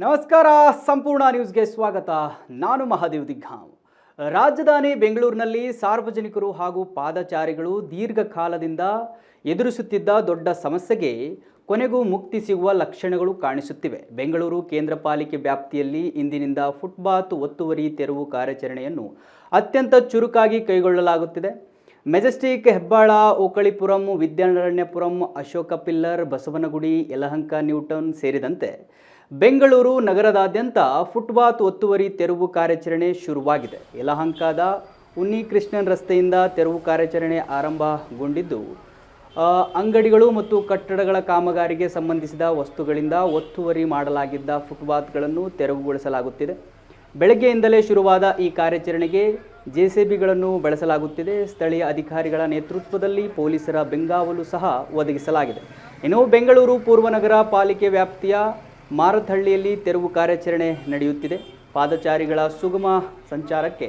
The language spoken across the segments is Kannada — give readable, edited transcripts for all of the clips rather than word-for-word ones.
ನಮಸ್ಕಾರ, ಸಂಪೂರ್ಣ ನ್ಯೂಸ್ಗೆ ಸ್ವಾಗತ. ನಾನು ಮಹಾದೇವ್ ದಿಗ್ಗಾಂವ್. ರಾಜಧಾನಿ ಬೆಂಗಳೂರಿನಲ್ಲಿ ಸಾರ್ವಜನಿಕರು ಹಾಗೂ ಪಾದಚಾರಿಗಳು ದೀರ್ಘಕಾಲದಿಂದ ಎದುರಿಸುತ್ತಿದ್ದ ದೊಡ್ಡ ಸಮಸ್ಯೆಗೆ ಕೊನೆಗೂ ಮುಕ್ತಿ ಸಿಗುವ ಲಕ್ಷಣಗಳು ಕಾಣಿಸುತ್ತಿವೆ. ಬೆಂಗಳೂರು ಕೇಂದ್ರ ಪಾಲಿಕೆ ವ್ಯಾಪ್ತಿಯಲ್ಲಿ ಇಂದಿನಿಂದ ಫುಟ್ಪಾತ್ ಒತ್ತುವರಿ ತೆರವು ಕಾರ್ಯಾಚರಣೆಯನ್ನು ಅತ್ಯಂತ ಚುರುಕಾಗಿ ಕೈಗೊಳ್ಳಲಾಗುತ್ತಿದೆ. Majestic, Hebbal, Okalipuram, Vidyaranyapuram, Ashoka pillar, Basavanagudi, Yelahanka new town ಸೇರಿದಂತೆ ಬೆಂಗಳೂರು ನಗರದಾದ್ಯಂತ ಫುಟ್ಪಾತ್ ಒತ್ತುವರಿ ತೆರವು ಕಾರ್ಯಾಚರಣೆ ಶುರುವಾಗಿದೆ. ಯಲಹಂಕದ ಉನ್ನಿಕೃಷ್ಣನ್ ರಸ್ತೆಯಿಂದ ತೆರವು ಕಾರ್ಯಾಚರಣೆ ಆರಂಭಗೊಂಡಿದ್ದು, ಅಂಗಡಿಗಳು ಮತ್ತು ಕಟ್ಟಡಗಳ ಕಾಮಗಾರಿಗೆ ಸಂಬಂಧಿಸಿದ ವಸ್ತುಗಳಿಂದ ಒತ್ತುವರಿ ಮಾಡಲಾಗಿದ್ದ ಫುಟ್ಪಾತ್ಗಳನ್ನು ತೆರವುಗೊಳಿಸಲಾಗುತ್ತಿದೆ. ಬೆಳಗ್ಗೆಯಿಂದಲೇ ಶುರುವಾದ ಈ ಕಾರ್ಯಾಚರಣೆಗೆ ಜೆಸಿಬಿಗಳನ್ನು ಬಳಸಲಾಗುತ್ತಿದೆ. ಸ್ಥಳೀಯ ಅಧಿಕಾರಿಗಳ ನೇತೃತ್ವದಲ್ಲಿ ಪೊಲೀಸರ ಬೆಂಗಾವಲು ಸಹ ಒದಗಿಸಲಾಗಿದೆ. ಇನ್ನು ಬೆಂಗಳೂರು ಪೂರ್ವನಗರ ಪಾಲಿಕೆ ವ್ಯಾಪ್ತಿಯ ಮಾರತಹಳ್ಳಿಯಲ್ಲಿ ತೆರವು ಕಾರ್ಯಾಚರಣೆ ನಡೆಯುತ್ತಿದೆ. ಪಾದಚಾರಿಗಳ ಸುಗಮ ಸಂಚಾರಕ್ಕೆ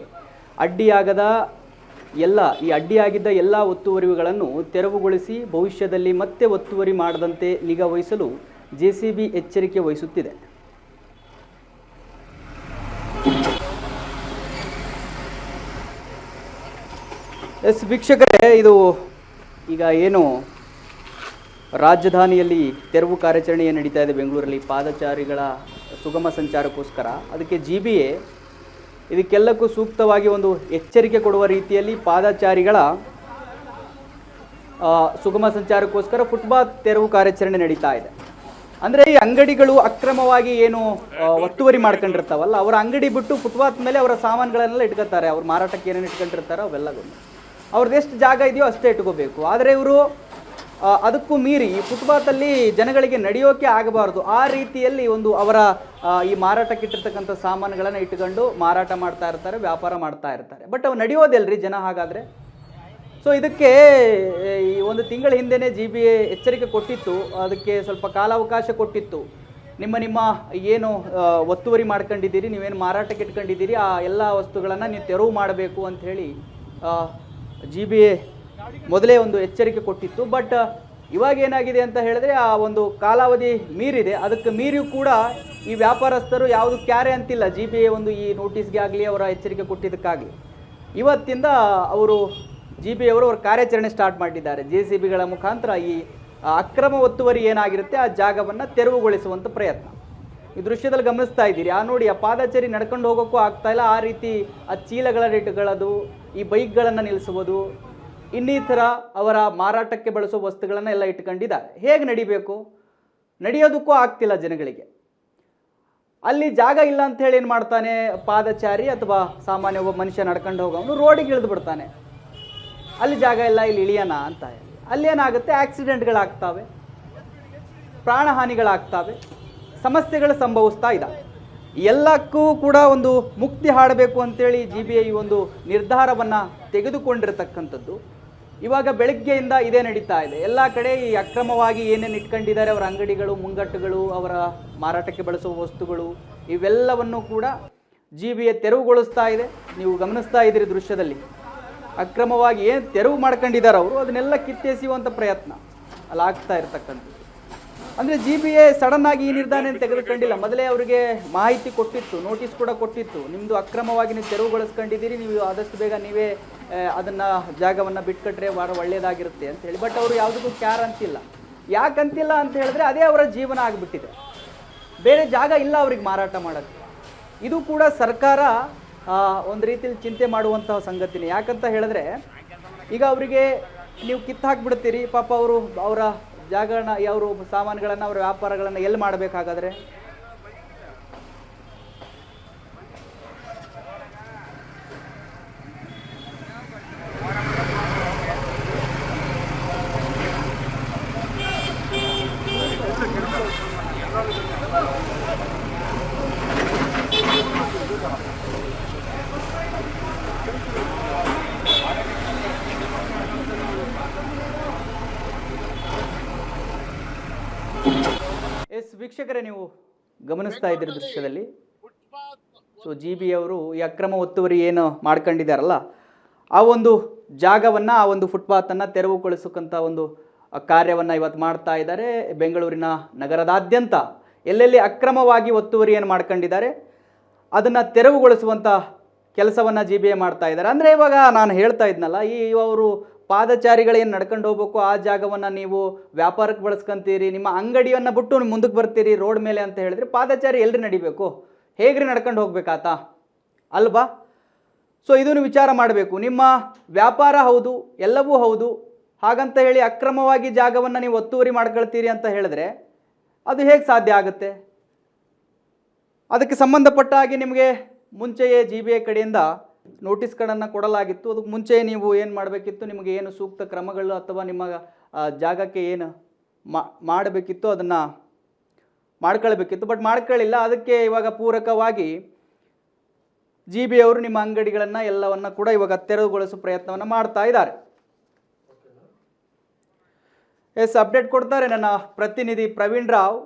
ಅಡ್ಡಿಯಾಗಿದ್ದ ಎಲ್ಲ ಒತ್ತುವರಿಗಳನ್ನು ತೆರವುಗೊಳಿಸಿ ಭವಿಷ್ಯದಲ್ಲಿ ಮತ್ತೆ ಒತ್ತುವರಿ ಮಾಡದಂತೆ ನಿಗಾ ವಹಿಸಲು ಜೆಸಿಬಿ ಎಚ್ಚರಿಕೆ ವಹಿಸುತ್ತಿದೆ. ವೀಕ್ಷಕರೇ, ಇದು ಈಗ ಏನು ರಾಜಧಾನಿಯಲ್ಲಿ ತೆರವು ಕಾರ್ಯಾಚರಣೆ ನಡೀತಾ ಇದೆ ಬೆಂಗಳೂರಲ್ಲಿ ಪಾದಚಾರಿಗಳ ಸುಗಮ ಸಂಚಾರಕ್ಕೋಸ್ಕರ, ಅದಕ್ಕೆ GBA ಇದಕ್ಕೆಲ್ಲಕ್ಕೂ ಸೂಕ್ತವಾಗಿ ಒಂದು ಎಚ್ಚರಿಕೆ ಕೊಡುವ ರೀತಿಯಲ್ಲಿ ಪಾದಚಾರಿಗಳ ಸುಗಮ ಸಂಚಾರಕ್ಕೋಸ್ಕರ ಫುಟ್ಪಾತ್ ತೆರವು ಕಾರ್ಯಾಚರಣೆ ನಡೀತಾ ಇದೆ. ಅಂದರೆ ಈ ಅಂಗಡಿಗಳು ಅಕ್ರಮವಾಗಿ ಏನು ಒತ್ತುವರಿ ಮಾಡ್ಕೊಂಡಿರ್ತಾವಲ್ಲ, ಅವರ ಅಂಗಡಿ ಬಿಟ್ಟು ಫುಟ್ಪಾತ್ ಮೇಲೆ ಅವರ ಸಾಮಾನುಗಳನ್ನೆಲ್ಲ ಇಟ್ಕೊತಾರೆ. ಅವ್ರು ಮಾರಾಟಕ್ಕೆ ಏನೇನು ಇಟ್ಕೊಂಡಿರ್ತಾರೋ ಅವೆಲ್ಲವನ್ನು ಅವ್ರದ್ದು ಎಷ್ಟು ಜಾಗ ಇದೆಯೋ ಅಷ್ಟೇ ಇಟ್ಕೋಬೇಕು. ಆದರೆ ಇವರು ಅದಕ್ಕೂ ಮೀರಿ ಫುಟ್ಪಾತಲ್ಲಿ ಜನಗಳಿಗೆ ನಡೆಯೋಕೆ ಆಗಬಾರ್ದು, ಆ ರೀತಿಯಲ್ಲಿ ಒಂದು ಅವರ ಈ ಮಾರಾಟಕ್ಕೆ ಇಟ್ಟಿರ್ತಕ್ಕಂಥ ಸಾಮಾನುಗಳನ್ನು ಇಟ್ಕೊಂಡು ಮಾರಾಟ ಮಾಡ್ತಾ ಇರ್ತಾರೆ, ವ್ಯಾಪಾರ ಮಾಡ್ತಾ ಇರ್ತಾರೆ. ಬಟ್ ಅವು ನಡೆಯೋದಲ್ರಿ ಜನ. ಹಾಗಾದರೆ ಸೊ ಇದಕ್ಕೆ ಈ ಒಂದು ತಿಂಗಳ ಹಿಂದೆಯೇ GBA ಎಚ್ಚರಿಕೆ ಕೊಟ್ಟಿತ್ತು, ಅದಕ್ಕೆ ಸ್ವಲ್ಪ ಕಾಲಾವಕಾಶ ಕೊಟ್ಟಿತ್ತು. ನಿಮ್ಮ ಏನು ಒತ್ತುವರಿ ಮಾಡ್ಕೊಂಡಿದ್ದೀರಿ, ನೀವೇನು ಮಾರಾಟಕ್ಕೆ ಇಟ್ಕೊಂಡಿದ್ದೀರಿ, ಆ ಎಲ್ಲ ವಸ್ತುಗಳನ್ನು ನೀವು ತೆರವು ಮಾಡಬೇಕು ಅಂಥೇಳಿ GBA ಮೊದಲೇ ಒಂದು ಎಚ್ಚರಿಕೆ ಕೊಟ್ಟಿತ್ತು. ಬಟ್ ಇವಾಗ ಏನಾಗಿದೆ ಅಂತ ಹೇಳಿದ್ರೆ ಆ ಒಂದು ಕಾಲಾವಧಿ ಮೀರಿದೆ. ಅದಕ್ಕೆ ಮೀರಿಯೂ ಕೂಡ ಈ ವ್ಯಾಪಾರಸ್ಥರು ಯಾವುದು ಕ್ಯಾರೆ ಅಂತಿಲ್ಲ. GBA ಒಂದು ಈ ನೋಟಿಸ್ಗೆ ಆಗಲಿ ಅವರ ಎಚ್ಚರಿಕೆ ಕೊಟ್ಟಿದ್ದಕ್ಕಾಗಲಿ ಇವತ್ತಿಂದ ಅವರು GBA ಅವರ ಕಾರ್ಯಾಚರಣೆ ಸ್ಟಾರ್ಟ್ ಮಾಡಿದ್ದಾರೆ. JCBಗಳ ಮುಖಾಂತರ ಈ ಅಕ್ರಮ ಒತ್ತುವರಿ ಏನಾಗಿರುತ್ತೆ ಆ ಜಾಗವನ್ನು ತೆರವುಗೊಳಿಸುವಂಥ ಪ್ರಯತ್ನ ಈ ದೃಶ್ಯದಲ್ಲಿ ಗಮನಿಸ್ತಾ ಇದ್ದೀರಿ. ನೋಡಿ, ಆ ಪಾದಚಾರಿ ನಡ್ಕೊಂಡು ಹೋಗೋಕ್ಕೂ ಆಗ್ತಾಯಿಲ್ಲ. ಆ ರೀತಿ ಆ ಚೀಲಗಳ ಇಟ್ಕೊಳ್ಳೋದು, ಈ ಬೈಕ್ಗಳನ್ನು ನಿಲ್ಲಿಸುವುದು, ಇನ್ನಿತರ ಅವರ ಮಾರಾಟಕ್ಕೆ ಬಳಸೋ ವಸ್ತುಗಳನ್ನು ಎಲ್ಲ ಇಟ್ಕೊಂಡಿದ್ದಾರೆ. ಹೇಗೆ ನಡಿಬೇಕು? ನಡೆಯೋದಕ್ಕೂ ಆಗ್ತಿಲ್ಲ ಜನಗಳಿಗೆ. ಅಲ್ಲಿ ಜಾಗ ಇಲ್ಲ ಅಂತ ಹೇಳಿ ಏನು ಮಾಡ್ತಾನೆ ಪಾದಚಾರಿ ಅಥವಾ ಸಾಮಾನ್ಯ ಒಬ್ಬ ಮನುಷ್ಯ ನಡ್ಕೊಂಡು ಹೋಗೋನು ರೋಡಿಗೆ ಇಳಿದು ಬಿಡ್ತಾನೆ. ಅಲ್ಲಿ ಜಾಗ ಇಲ್ಲ, ಇಲ್ಲಿ ಇಳಿಯೋಣ ಅಂತ ಹೇಳಿ ಅಲ್ಲೇನಾಗುತ್ತೆ, ಆಕ್ಸಿಡೆಂಟ್ಗಳಾಗ್ತವೆ, ಪ್ರಾಣಹಾನಿಗಳಾಗ್ತವೆ, ಸಮಸ್ಯೆಗಳು ಸಂಭವಿಸ್ತಾ ಇದ್ದಾವೆ. ಎಲ್ಲಕ್ಕೂ ಕೂಡ ಒಂದು ಮುಕ್ತಿ ಹಾಡಬೇಕು ಅಂತೇಳಿ GBA ಈ ಒಂದು ನಿರ್ಧಾರವನ್ನು ತೆಗೆದುಕೊಂಡಿರತಕ್ಕಂಥದ್ದು. ಇವಾಗ ಬೆಳಗ್ಗೆಯಿಂದ ಇದೇ ನಡೀತಾ ಇದೆ. ಎಲ್ಲ ಕಡೆ ಈ ಅಕ್ರಮವಾಗಿ ಏನೇನು ಇಟ್ಕೊಂಡಿದ್ದಾರೆ ಅವರ ಅಂಗಡಿಗಳು, ಮುಂಗಟ್ಟುಗಳು, ಅವರ ಮಾರಾಟಕ್ಕೆ ಬಳಸುವ ವಸ್ತುಗಳು, ಇವೆಲ್ಲವನ್ನು ಕೂಡ GBA ತೆರವುಗೊಳಿಸ್ತಾ ಇದೆ. ನೀವು ಗಮನಿಸ್ತಾ ಇದ್ದೀರಿ ದೃಶ್ಯದಲ್ಲಿ. ಅಕ್ರಮವಾಗಿ ಏನು ತೆರವು ಮಾಡ್ಕೊಂಡಿದ್ದಾರೆ ಅವರು, ಅದನ್ನೆಲ್ಲ ಕಿತ್ತೆಸೆಯುವಂಥ ಪ್ರಯತ್ನ ಅಲ್ಲಿ ಆಗ್ತಾ ಇರ್ತಕ್ಕಂಥದ್ದು. ಅಂದರೆ GBA ಸಡನ್ನಾಗಿ ಈ ನಿರ್ಧಾರ ತೆಗೆದುಕೊಂಡಿಲ್ಲ. ಮೊದಲೇ ಅವರಿಗೆ ಮಾಹಿತಿ ಕೊಟ್ಟಿತ್ತು, ನೋಟಿಸ್ ಕೂಡ ಕೊಟ್ಟಿತ್ತು. ನಿಮ್ಮದು ಅಕ್ರಮವಾಗಿ ನೀವು ತೆರವುಗೊಳಿಸ್ಕೊಂಡಿದ್ದೀರಿ, ನೀವು ಆದಷ್ಟು ಬೇಗ ನೀವೇ ಅದನ್ನು ಜಾಗವನ್ನು ಬಿಟ್ಕೊಟ್ರೆ ಭಾಳ ಒಳ್ಳೆಯದಾಗಿರುತ್ತೆ ಅಂತ ಹೇಳಿ. ಬಟ್ ಅವರು ಯಾವುದಕ್ಕೂ ಕ್ಯಾರ್ ಅಂತಿಲ್ಲ. ಯಾಕಂತಿಲ್ಲ ಅಂತ ಹೇಳಿದ್ರೆ ಅದೇ ಅವರ ಜೀವನ ಆಗಿಬಿಟ್ಟಿದೆ. ಬೇರೆ ಜಾಗ ಇಲ್ಲ ಅವ್ರಿಗೆ ಮಾರಾಟ ಮಾಡೋಕ್ಕೆ. ಇದು ಕೂಡ ಸರ್ಕಾರ ಒಂದು ರೀತಿಯಲ್ಲಿ ಚಿಂತೆ ಮಾಡುವಂತಹ ಸಂಗತಿನೇ. ಯಾಕಂತ ಹೇಳಿದ್ರೆ ಈಗ ಅವರಿಗೆ ನೀವು ಕಿತ್ತು ಹಾಕಿಬಿಡ್ತೀರಿ, ಪಾಪ ಅವರು ಅವರ ಜಾಗಗಳನ್ನ, ಅವರು ಸಾಮಾನುಗಳನ್ನು, ಅವರ ವ್ಯಾಪಾರಗಳನ್ನು ಎಲ್ಲಿ ಮಾಡಬೇಕಾಗಾದ್ರೆ? ವೀಕ್ಷಕರೇ, ನೀವು ಗಮನಿಸ್ತಾ ಇದ್ದೀರಿ ದೃಶ್ಯದಲ್ಲಿ. ಸೊ GBA ಅವರು ಈ ಅಕ್ರಮ ಒತ್ತುವರಿ ಏನು ಮಾಡ್ಕೊಂಡಿದ್ದಾರಲ್ಲ, ಆ ಒಂದು ಜಾಗವನ್ನು, ಆ ಒಂದು ಫುಟ್ಪಾತನ್ನು ತೆರವುಗೊಳಿಸಕ್ಕಂಥ ಒಂದು ಕಾರ್ಯವನ್ನು ಇವತ್ತು ಮಾಡ್ತಾ ಇದ್ದಾರೆ. ಬೆಂಗಳೂರಿನ ನಗರದಾದ್ಯಂತ ಎಲ್ಲೆಲ್ಲಿ ಅಕ್ರಮವಾಗಿ ಒತ್ತುವರಿಯನ್ನು ಮಾಡ್ಕೊಂಡಿದ್ದಾರೆ ಅದನ್ನು ತೆರವುಗೊಳಿಸುವಂಥ ಕೆಲಸವನ್ನು GBA ಮಾಡ್ತಾ ಇದ್ದಾರೆ. ಅಂದರೆ ಇವಾಗ ನಾನು ಹೇಳ್ತಾ ಇದ್ನಲ್ಲ, ಅವರು ಪಾದಚಾರಿಗಳೇನು ನಡ್ಕೊಂಡು ಹೋಗ್ಬೇಕು, ಆ ಜಾಗವನ್ನು ನೀವು ವ್ಯಾಪಾರಕ್ಕೆ ಬಳಸ್ಕೊಂತೀರಿ, ನಿಮ್ಮ ಅಂಗಡಿಯನ್ನು ಬಿಟ್ಟು ನೀವು ಮುಂದಕ್ಕೆ ಬರ್ತೀರಿ ರೋಡ್ ಮೇಲೆ ಅಂತ ಹೇಳಿದ್ರೆ ಪಾದಚಾರಿ ಎಲ್ರಿ ನಡಿಬೇಕು, ಹೇಗ್ರಿ ನಡ್ಕೊಂಡು ಹೋಗ್ಬೇಕಾತ ಅಲ್ವಾ? ಸೊ ಇದನ್ನು ವಿಚಾರ ಮಾಡಬೇಕು. ನಿಮ್ಮ ವ್ಯಾಪಾರ ಹೌದು, ಎಲ್ಲವೂ ಹೌದು, ಹಾಗಂತ ಹೇಳಿ ಅಕ್ರಮವಾಗಿ ಜಾಗವನ್ನು ನೀವು ಒತ್ತುವರಿ ಮಾಡ್ಕೊಳ್ತೀರಿ ಅಂತ ಹೇಳಿದ್ರೆ ಅದು ಹೇಗೆ ಸಾಧ್ಯ ಆಗುತ್ತೆ? ಅದಕ್ಕೆ ಸಂಬಂಧಪಟ್ಟ ಹಾಗೆ ನಿಮಗೆ ಮುಂಚೆಯೇ GBA ಕಡೆಯಿಂದ ನೋಟಿಸ್ಗಳನ್ನು ಕೊಡಲಾಗಿತ್ತು. ಅದಕ್ಕೆ ಮುಂಚೆ ನೀವು ಏನು ಮಾಡಬೇಕಿತ್ತು, ನಿಮಗೆ ಏನು ಸೂಕ್ತ ಕ್ರಮಗಳು ಅಥವಾ ನಿಮ್ಮ ಜಾಗಕ್ಕೆ ಏನು ಮಾಡಬೇಕಿತ್ತು ಅದನ್ನು ಮಾಡ್ಕೊಳ್ಬೇಕಿತ್ತು, ಬಟ್ ಮಾಡ್ಕೊಳ್ಳಿಲ್ಲ. ಅದಕ್ಕೆ ಇವಾಗ ಪೂರಕವಾಗಿ GBA ಅವರು ನಿಮ್ಮ ಅಂಗಡಿಗಳನ್ನು ಎಲ್ಲವನ್ನು ಕೂಡ ಇವಾಗ ತೆರವುಗೊಳಿಸೋ ಪ್ರಯತ್ನವನ್ನು ಮಾಡ್ತಾ ಇದ್ದಾರೆ. ಅಪ್ಡೇಟ್ ಕೊಡ್ತಾರೆ ನನ್ನ ಪ್ರತಿನಿಧಿ ಪ್ರವೀಣ್ ರಾವ್,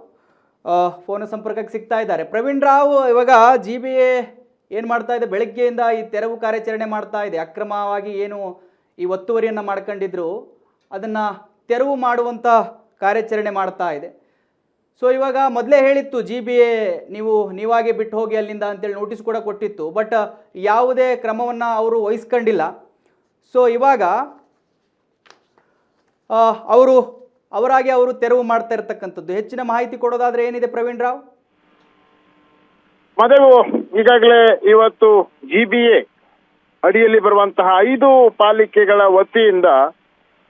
ಫೋನ್ ಸಂಪರ್ಕಕ್ಕೆ ಸಿಗ್ತಾ ಇದ್ದಾರೆ. ಪ್ರವೀಣ್ ರಾವ್, ಇವಾಗ GBA ಏನು ಮಾಡ್ತಾ ಇದೆ, ಬೆಳಗ್ಗೆಯಿಂದ ಈ ತೆರವು ಕಾರ್ಯಾಚರಣೆ ಮಾಡ್ತಾ ಇದೆ. ಅಕ್ರಮವಾಗಿ ಏನು ಈ ಒತ್ತುವರಿಯನ್ನು ಮಾಡ್ಕೊಂಡಿದ್ರು ಅದನ್ನು ತೆರವು ಮಾಡುವಂಥ ಕಾರ್ಯಾಚರಣೆ ಮಾಡ್ತಾ ಇದೆ. ಸೊ ಇವಾಗ ಮೊದಲೇ ಹೇಳಿತ್ತು GBA ನೀವಾಗೆ ಬಿಟ್ಟು ಹೋಗಿ ಅಲ್ಲಿಂದ ಅಂತೇಳಿ ನೋಟಿಸ್ ಕೂಡ ಕೊಟ್ಟಿತ್ತು, ಬಟ್ ಯಾವುದೇ ಕ್ರಮವನ್ನು ಅವರು ವಹಿಸ್ಕೊಂಡಿಲ್ಲ. ಸೊ ಇವಾಗ ಅವರಾಗಿ ಅವರು ತೆರವು ಮಾಡ್ತಾ ಇರತಕ್ಕಂಥದ್ದು. ಹೆಚ್ಚಿನ ಮಾಹಿತಿ ಕೊಡೋದಾದ್ರೆ ಏನಿದೆ ಪ್ರವೀಣ್ ರಾವ್? ಮದೇವು, ಈಗಾಗಲೇ ಇವತ್ತು GBA ಅಡಿಯಲ್ಲಿ ಬರುವಂತಹ 5 ಪಾಲಿಕೆಗಳ ವತಿಯಿಂದ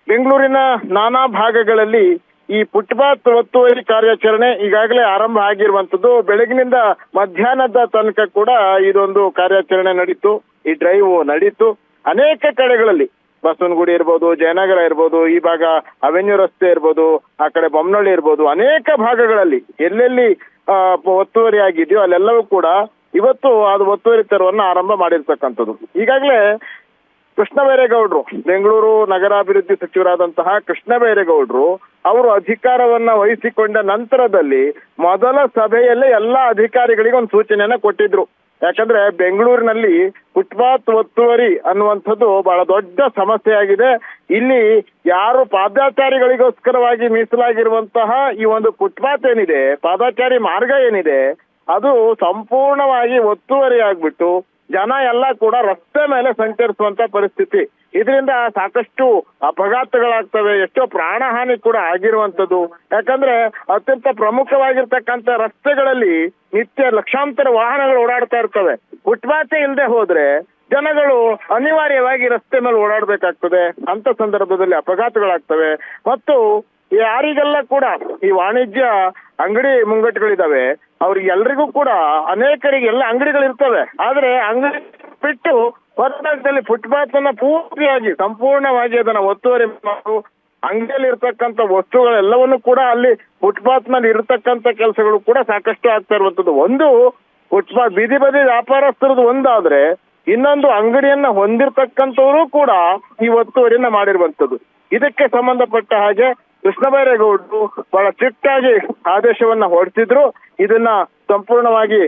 ಬೆಂಗಳೂರಿನ ನಾನಾ ಭಾಗಗಳಲ್ಲಿ ಈ ಫುಟ್ಪಾತ್ ಒತ್ತುವರಿ ಕಾರ್ಯಾಚರಣೆ ಈಗಾಗಲೇ ಆರಂಭ ಆಗಿರುವಂತದ್ದು. ಬೆಳಗಿನಿಂದ ಮಧ್ಯಾಹ್ನದ ತನಕ ಕೂಡ ಇದೊಂದು ಕಾರ್ಯಾಚರಣೆ ನಡೀತು, ಈ ಡ್ರೈವ್ ನಡೀತು. ಅನೇಕ ಕಡೆಗಳಲ್ಲಿ ಬಸವನಗುಡಿ ಇರ್ಬೋದು, ಜಯನಗರ ಇರ್ಬೋದು, ಈ ಭಾಗ ಅವೆನ್ಯೂ ರಸ್ತೆ ಇರ್ಬೋದು, ಆ ಕಡೆ ಬೊಮ್ಮನಹಳ್ಳಿ ಇರ್ಬೋದು, ಅನೇಕ ಭಾಗಗಳಲ್ಲಿ ಎಲ್ಲೆಲ್ಲಿ ಒತ್ತುವರಿ ಆಗಿದೆಯೋ ಅಲ್ಲೆಲ್ಲವೂ ಕೂಡ ಇವತ್ತು ಅದು ಒತ್ತುವರಿ ತೆರವನ್ನು ಆರಂಭ ಮಾಡಿರ್ತಕ್ಕಂಥದ್ದು. ಈಗಾಗಲೇ ಕೃಷ್ಣ ಬೈರೇಗೌಡರು, ಬೆಂಗಳೂರು ನಗರಾಭಿವೃದ್ಧಿ ಸಚಿವರಾದಂತಹ ಕೃಷ್ಣ ಬೈರೇಗೌಡರು ಅವರು ಅಧಿಕಾರವನ್ನ ವಹಿಸಿಕೊಂಡ ನಂತರದಲ್ಲಿ ಮೊದಲ ಸಭೆಯಲ್ಲೇ ಎಲ್ಲಾ ಅಧಿಕಾರಿಗಳಿಗೆ ಒಂದು ಸೂಚನೆಯನ್ನ ಕೊಟ್ಟಿದ್ರು. ಯಾಕಂದ್ರೆ ಬೆಂಗಳೂರಿನಲ್ಲಿ ಫುಟ್ಪಾತ್ ಒತ್ತುವರಿ ಅನ್ನುವಂಥದ್ದು ಬಹಳ ದೊಡ್ಡ ಸಮಸ್ಯೆ ಆಗಿದೆ. ಇಲ್ಲಿ ಯಾರು ಪಾದಚಾರಿಗಳಿಗೋಸ್ಕರವಾಗಿ ಮೀಸಲಾಗಿರುವಂತಹ ಈ ಒಂದು ಫುಟ್ಪಾತ್ ಏನಿದೆ, ಪಾದಚಾರಿ ಮಾರ್ಗ ಏನಿದೆ, ಅದು ಸಂಪೂರ್ಣವಾಗಿ ಒತ್ತುವರಿ ಆಗ್ಬಿಟ್ಟು ಜನ ಎಲ್ಲ ಕೂಡ ರಸ್ತೆ ಮೇಲೆ ಸಂಚರಿಸುವಂತ ಪರಿಸ್ಥಿತಿ. ಇದರಿಂದ ಸಾಕಷ್ಟು ಅಪಘಾತಗಳಾಗ್ತವೆ, ಎಷ್ಟೋ ಪ್ರಾಣಹಾನಿ ಕೂಡ ಆಗಿರುವಂತದ್ದು. ಯಾಕಂದ್ರೆ ಅತ್ಯಂತ ಪ್ರಮುಖವಾಗಿರ್ತಕ್ಕಂಥ ರಸ್ತೆಗಳಲ್ಲಿ ನಿತ್ಯ ಲಕ್ಷಾಂತರ ವಾಹನಗಳು ಓಡಾಡ್ತಾ ಇರ್ತವೆ. ಫುಟ್ಪಾತ್ ಇಲ್ಲದೆ ಹೋದ್ರೆ ಜನಗಳು ಅನಿವಾರ್ಯವಾಗಿ ರಸ್ತೆ ಮೇಲೆ ಓಡಾಡ್ಬೇಕಾಗ್ತದೆ. ಅಂತ ಸಂದರ್ಭದಲ್ಲಿ ಅಪಘಾತಗಳಾಗ್ತವೆ. ಮತ್ತು ಯಾರಿಗೆಲ್ಲ ಕೂಡ ಈ ವಾಣಿಜ್ಯ ಅಂಗಡಿ ಮುಂಗಟ್ಟುಗಳಿದಾವೆ ಅವ್ರಿಗೆಲ್ರಿಗೂ ಕೂಡ ಅನೇಕರಿಗೆ ಎಲ್ಲ ಅಂಗಡಿಗಳಿರ್ತವೆ, ಆದ್ರೆ ಅಂಗಡಿ ಬಿಟ್ಟು ಹೊರಭಾಗದಲ್ಲಿ ಫುಟ್ಪಾತ್ ಅನ್ನ ಪೂರ್ತಿಯಾಗಿ ಸಂಪೂರ್ಣವಾಗಿ ಅದನ್ನ ಒತ್ತುವರಿ ಮಾಡಿ ಅಂಗಡಿಯಲ್ಲಿ ಇರ್ತಕ್ಕಂಥ ವಸ್ತುಗಳೆಲ್ಲವನ್ನು ಕೂಡ ಅಲ್ಲಿ ಫುಟ್ಪಾತ್ ನಲ್ಲಿ ಇರತಕ್ಕಂಥ ಕೆಲಸಗಳು ಕೂಡ ಸಾಕಷ್ಟು ಆಗ್ತಾ ಇರುವಂತದ್ದು. ಒಂದು ಫುಟ್ಪಾತ್ ಬೀದಿ ಬದಿ ವ್ಯಾಪಾರಸ್ಥರದ್ದು ಒಂದಾದ್ರೆ ಇನ್ನೊಂದು ಅಂಗಡಿಯನ್ನ ಹೊಂದಿರತಕ್ಕಂಥವರು ಕೂಡ ಈ ಒತ್ತುವರಿಯನ್ನ ಮಾಡಿರುವಂತದ್ದು. ಇದಕ್ಕೆ ಸಂಬಂಧಪಟ್ಟ ಹಾಗೆ ಕೃಷ್ಣ ಬೈರೇಗೌಡರು ಬಹಳ ಸ್ಟ್ರಿಕ್ಟ್ ಆಗಿ ಆದೇಶವನ್ನ ಹೊರಡಿಸಿದ್ರು. ಇದನ್ನ ಸಂಪೂರ್ಣವಾಗಿ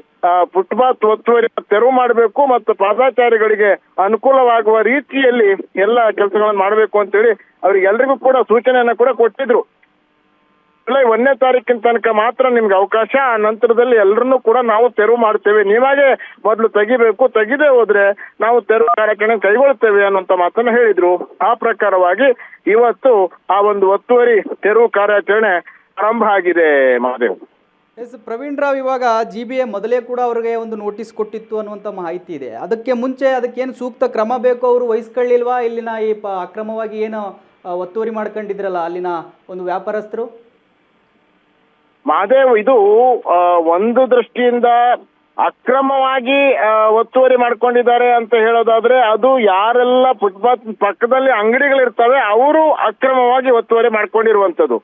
ಫುಟ್ಪಾತ್ ಒತ್ತುವರಿ ತೆರವು ಮಾಡಬೇಕು ಮತ್ತು ಪಾದಚಾರಿಗಳಿಗೆ ಅನುಕೂಲವಾಗುವ ರೀತಿಯಲ್ಲಿ ಎಲ್ಲ ಕೆಲಸಗಳನ್ನು ಮಾಡಬೇಕು ಅಂತೇಳಿ ಅವ್ರಿಗೆಲ್ರಿಗೂ ಕೂಡ ಸೂಚನೆಯನ್ನ ಕೂಡ ಕೊಟ್ಟಿದ್ರು. ಜುಲೈ 1ನೇ ತಾರೀಕಿನ ತನಕ ಮಾತ್ರ ನಿಮ್ಗೆ ಅವಕಾಶ, ಆ ನಂತರದಲ್ಲಿ ಎಲ್ಲರನ್ನೂ ಕೂಡ ನಾವು ತೆರವು ಮಾಡ್ತೇವೆ, ನೀವಾಗೆ ಮೊದಲು ತೆಗಿಬೇಕು, ತೆಗಿದೇ ಹೋದ್ರೆ ನಾವು ತೆರವು ಕಾರ್ಯಾಚರಣೆ ಕೈಗೊಳ್ತೇವೆ ಅನ್ನುವಂತ ಮಾತನ್ನ ಹೇಳಿದ್ರು. ಆ ಪ್ರಕಾರವಾಗಿ ಇವತ್ತು ಆ ಒಂದು ಒತ್ತುವರಿ ತೆರವು ಕಾರ್ಯಾಚರಣೆ ಆರಂಭ ಆಗಿದೆ. ಮಹಾದೇವ್, ಪ್ರವೀಣ್ ರಾವ್, ಇವಾಗ GBA ಮೊದಲೇ ಕೂಡ ಅವ್ರಿಗೆ ಒಂದು ನೋಟಿಸ್ ಕೊಟ್ಟಿತ್ತು ಅನ್ನುವಂಥ ಮಾಹಿತಿ ಇದೆ. ಅದಕ್ಕೆ ಮುಂಚೆ ಅದಕ್ಕೇನು ಸೂಕ್ತ ಕ್ರಮ ಬೇಕು ಅವರು ವಹಿಸ್ಕೊಳ್ಳಿಲ್ವಾ? ಇಲ್ಲಿನ ಈ ಅಕ್ರಮವಾಗಿ ಏನು ಒತ್ತುವರಿ ಮಾಡ್ಕೊಂಡಿದ್ರಲ್ಲ ಅಲ್ಲಿನ ಒಂದು ವ್ಯಾಪಾರಸ್ಥರು? ಮಹಾದೇವ್, ಇದು ಒಂದು ದೃಷ್ಟಿಯಿಂದ ಅಕ್ರಮವಾಗಿ ಒತ್ತುವರಿ ಮಾಡ್ಕೊಂಡಿದ್ದಾರೆ ಅಂತ ಹೇಳೋದಾದ್ರೆ ಅದು ಯಾರೆಲ್ಲ ಫುಟ್ಪಾತ್ ಪಕ್ಕದಲ್ಲಿ ಅಂಗಡಿಗಳಿರ್ತವೆ ಅವರು ಅಕ್ರಮವಾಗಿ ಒತ್ತುವರಿ ಮಾಡ್ಕೊಂಡಿರುವಂತದ್ದು.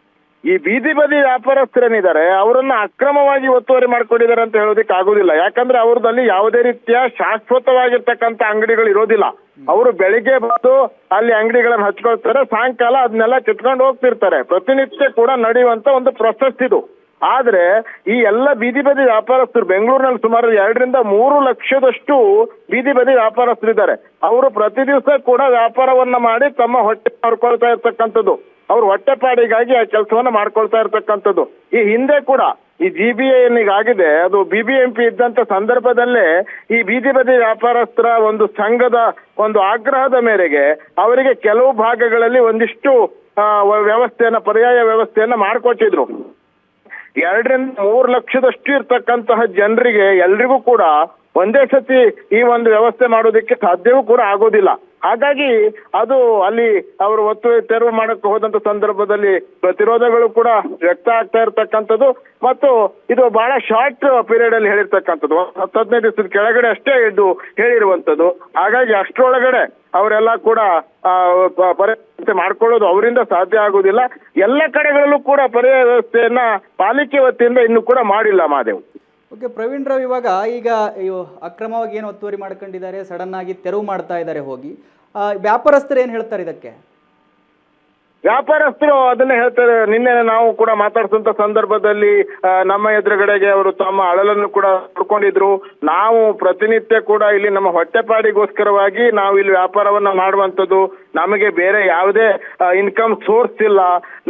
ಈ ಬೀದಿ ಬದಿ ವ್ಯಾಪಾರಸ್ಥರೇನಿದ್ದಾರೆ ಅವರನ್ನ ಅಕ್ರಮವಾಗಿ ಒತ್ತುವರಿ ಮಾಡ್ಕೊಂಡಿದ್ದಾರೆ ಅಂತ ಹೇಳೋದಕ್ಕೆ ಆಗುದಿಲ್ಲ. ಯಾಕಂದ್ರೆ ಅವ್ರದಲ್ಲಿ ಯಾವುದೇ ರೀತಿಯ ಶಾಶ್ವತವಾಗಿರ್ತಕ್ಕಂಥ ಅಂಗಡಿಗಳು ಇರೋದಿಲ್ಲ. ಅವರು ಬೆಳಿಗ್ಗೆ ಬಂದು ಅಲ್ಲಿ ಅಂಗಡಿಗಳನ್ನ ಹಚ್ಕೊಳ್ತಾರೆ, ಸಾಯಂಕಾಲ ಅದನ್ನೆಲ್ಲ ಕಿತ್ಕೊಂಡು ಹೋಗ್ತಿರ್ತಾರೆ. ಪ್ರತಿನಿತ್ಯ ಕೂಡ ನಡೆಯುವಂತ ಒಂದು ಪ್ರೊಸೆಸ್ ಇದು. ಆದ್ರೆ ಈ ಎಲ್ಲ ಬೀದಿ ಬದಿ ವ್ಯಾಪಾರಸ್ಥರು ಬೆಂಗಳೂರಿನಲ್ಲಿ ಸುಮಾರು 2-3 ಲಕ್ಷದಷ್ಟು ಬೀದಿ ಬದಿ ವ್ಯಾಪಾರಸ್ಥರಿದ್ದಾರೆ. ಅವರು ಪ್ರತಿ ದಿವಸ ಕೂಡ ವ್ಯಾಪಾರವನ್ನ ಮಾಡಿ ತಮ್ಮ ಹೊಟ್ಟೆ ಮಾಡ್ಕೊಳ್ತಾ ಇರ್ತಕ್ಕಂಥದ್ದು, ಅವ್ರ ಹೊಟ್ಟೆಪಾಡಿಗಾಗಿ ಆ ಕೆಲಸವನ್ನ ಮಾಡ್ಕೊಳ್ತಾ ಇರ್ತಕ್ಕಂಥದ್ದು. ಈ ಹಿಂದೆ ಕೂಡ ಈ GBA ಏನಿಗಾಗಿದೆ ಅದು BBMP ಇದ್ದಂತ ಸಂದರ್ಭದಲ್ಲೇ ಈ ಬೀದಿ ಬದಿ ವ್ಯಾಪಾರಸ್ಥರ ಒಂದು ಸಂಘದ ಒಂದು ಆಗ್ರಹದ ಮೇರೆಗೆ ಅವರಿಗೆ ಕೆಲವು ಭಾಗಗಳಲ್ಲಿ ಒಂದಿಷ್ಟು ವ್ಯವಸ್ಥೆಯನ್ನ, ಪರ್ಯಾಯ ವ್ಯವಸ್ಥೆಯನ್ನ ಮಾಡಿಕೊಟ್ಟಿದ್ರು. 2 ರಿಂದ 3 ಲಕ್ಷದಷ್ಟು ಇರ್ತಕ್ಕಂತಹ ಜನರಿಗೆ ಎಲ್ರಿಗೂ ಕೂಡ ಒಂದೇ ಸತಿ ಈ ಒಂದು ವ್ಯವಸ್ಥೆ ಮಾಡೋದಕ್ಕೆ ಸಾಧ್ಯವೂ ಕೂಡ ಆಗೋದಿಲ್ಲ. ಹಾಗಾಗಿ ಅದು ಅಲ್ಲಿ ಅವರು ಒತ್ತುವರಿ ತೆರವು ಮಾಡಕ್ಕೆ ಹೋದಂತ ಸಂದರ್ಭದಲ್ಲಿ ಪ್ರತಿರೋಧಗಳು ಕೂಡ ವ್ಯಕ್ತ ಆಗ್ತಾ ಇರ್ತಕ್ಕಂಥದ್ದು ಮತ್ತು ಇದು ಬಹಳ ಶಾರ್ಟ್ ಪೀರಿಯಡ್ ಅಲ್ಲಿ ಹೇಳಿರ್ತಕ್ಕಂಥದ್ದು, 10-15 ದಿವಸದ ಕೆಳಗಡೆ ಅಷ್ಟೇ ಇದು ಹೇಳಿರುವಂತದ್ದು. ಹಾಗಾಗಿ ಅಷ್ಟರೊಳಗಡೆ ಅವರೆಲ್ಲ ಕೂಡ ಪರ್ಯಾಯ ಮಾಡ್ಕೊಳ್ಳೋದು ಅವರಿಂದ ಸಾಧ್ಯ ಆಗುದಿಲ್ಲ. ಎಲ್ಲ ಕಡೆಗಳಲ್ಲೂ ಕೂಡ ಪರ್ಯಾಯ ವ್ಯವಸ್ಥೆಯನ್ನ ಪಾಲಿಕೆ ವತಿಯಿಂದ ಇನ್ನೂ ಕೂಡ ಮಾಡಿಲ್ಲ ಮಹಾದೇವ್. ಓಕೆ ಪ್ರವೀಣ್ ರಾವ್, ಈಗ ಅಕ್ರಮವಾಗಿ ಏನು ಒತ್ತುವರಿ ಮಾಡ್ಕೊಂಡಿದ್ದಾರೆ, ಸಡನ್ ಆಗಿ ತೆರವು ಮಾಡ್ತಾ ಇದ್ದಾರೆ ಹೋಗಿ, ವ್ಯಾಪಾರಸ್ಥರು ಏನು ಹೇಳ್ತಾರೆ ಇದಕ್ಕೆ? ವ್ಯಾಪಾರಸ್ಥರು ಅದನ್ನೇ ಹೇಳ್ತಾರೆ. ನಿನ್ನೆ ನಾವು ಕೂಡ ಮಾತಾಡ್ಸಂತ ಸಂದರ್ಭದಲ್ಲಿ ನಮ್ಮ ಎದುರುಗಡೆಗೆ ಅವರು ತಮ್ಮ ಅಳಲನ್ನು ಕೂಡ ನೋಡ್ಕೊಂಡಿದ್ರು. ನಾವು ಪ್ರತಿನಿತ್ಯ ಕೂಡ ಇಲ್ಲಿ ನಮ್ಮ ಹೊಟ್ಟೆಪಾಡಿಗೋಸ್ಕರವಾಗಿ ನಾವು ಇಲ್ಲಿ ವ್ಯಾಪಾರವನ್ನ ಮಾಡುವಂಥದ್ದು, ನಮಗೆ ಬೇರೆ ಯಾವುದೇ ಇನ್ಕಮ್ ಸೋರ್ಸ್ ಇಲ್ಲ.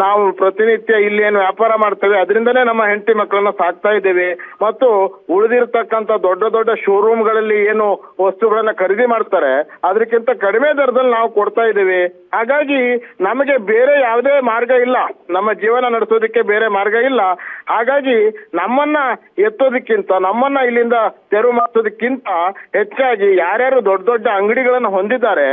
ನಾವು ಪ್ರತಿನಿತ್ಯ ಇಲ್ಲಿ ಏನು ವ್ಯಾಪಾರ ಮಾಡ್ತೇವೆ ಅದರಿಂದನೇ ನಮ್ಮ ಹೆಂಡತಿ ಮಕ್ಕಳನ್ನ ಸಾಕ್ತಾ ಇದ್ದೇವೆ ಮತ್ತು ಉಳಿದಿರ್ತಕ್ಕಂಥ ದೊಡ್ಡ ದೊಡ್ಡ ಶೋರೂಮ್ಗಳಲ್ಲಿ ಏನು ವಸ್ತುಗಳನ್ನ ಖರೀದಿ ಮಾಡ್ತಾರೆ ಅದಕ್ಕಿಂತ ಕಡಿಮೆ ದರದಲ್ಲಿ ನಾವು ಕೊಡ್ತಾ ಇದ್ದೇವೆ. ಹಾಗಾಗಿ ನಮಗೆ ಬೇರೆ ಯಾವುದೇ ಮಾರ್ಗ ಇಲ್ಲ, ನಮ್ಮ ಜೀವನ ನಡೆಸೋದಕ್ಕೆ ಬೇರೆ ಮಾರ್ಗ ಇಲ್ಲ. ಹಾಗಾಗಿ ನಮ್ಮನ್ನ ಎತ್ತೋದಕ್ಕಿಂತ, ನಮ್ಮನ್ನ ಇಲ್ಲಿಂದ ತೆರವು ಮಾಡಿಸೋದಕ್ಕಿಂತ ಹೆಚ್ಚಾಗಿ ಯಾರ್ಯಾರು ದೊಡ್ಡ ದೊಡ್ಡ ಅಂಗಡಿಗಳನ್ನ ಹೊಂದಿದ್ದಾರೆ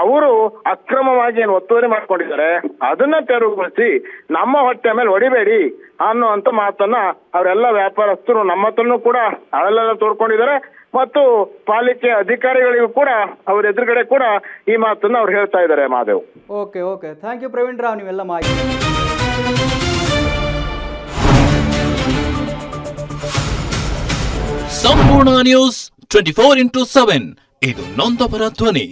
ಅವರು ಅಕ್ರಮವಾಗಿ ಏನು ಒತ್ತುವರಿ ಮಾಡ್ಕೊಂಡಿದ್ದಾರೆ ಅದನ್ನ ತೆರವುಗೊಳಿಸಿ ನಮ್ಮ ಹೊಟ್ಟೆ ಮೇಲೆ ಹೊಡಿಬೇಡಿ ಅನ್ನುವಂತ ಮಾತನ್ನ ಅವರೆಲ್ಲ ವ್ಯಾಪಾರಸ್ಥರು ನಮ್ಮ ಹತ್ರನೂ ಕೂಡ ಅಳಲೆಲ್ಲ ತೋಡ್ಕೊಂಡಿದ್ದಾರೆ ಮತ್ತು ಪಾಲಿಕೆ ಅಧಿಕಾರಿಗಳಿಗೂ ಕೂಡ ಅವ್ರ ಎದುರುಗಡೆ ಕೂಡ ಈ ಮಾತನ್ನ ಅವ್ರು ಹೇಳ್ತಾ ಇದ್ದಾರೆ Mahadev. Okay, thank you Praveen Rao, ನೀವೆಲ್ಲ ಮಾಹಿತಿ. ಸಂಪೂರ್ಣ ನ್ಯೂಸ್ 24x7 ಇದು ನೊಂದವರ ಧ್ವನಿ.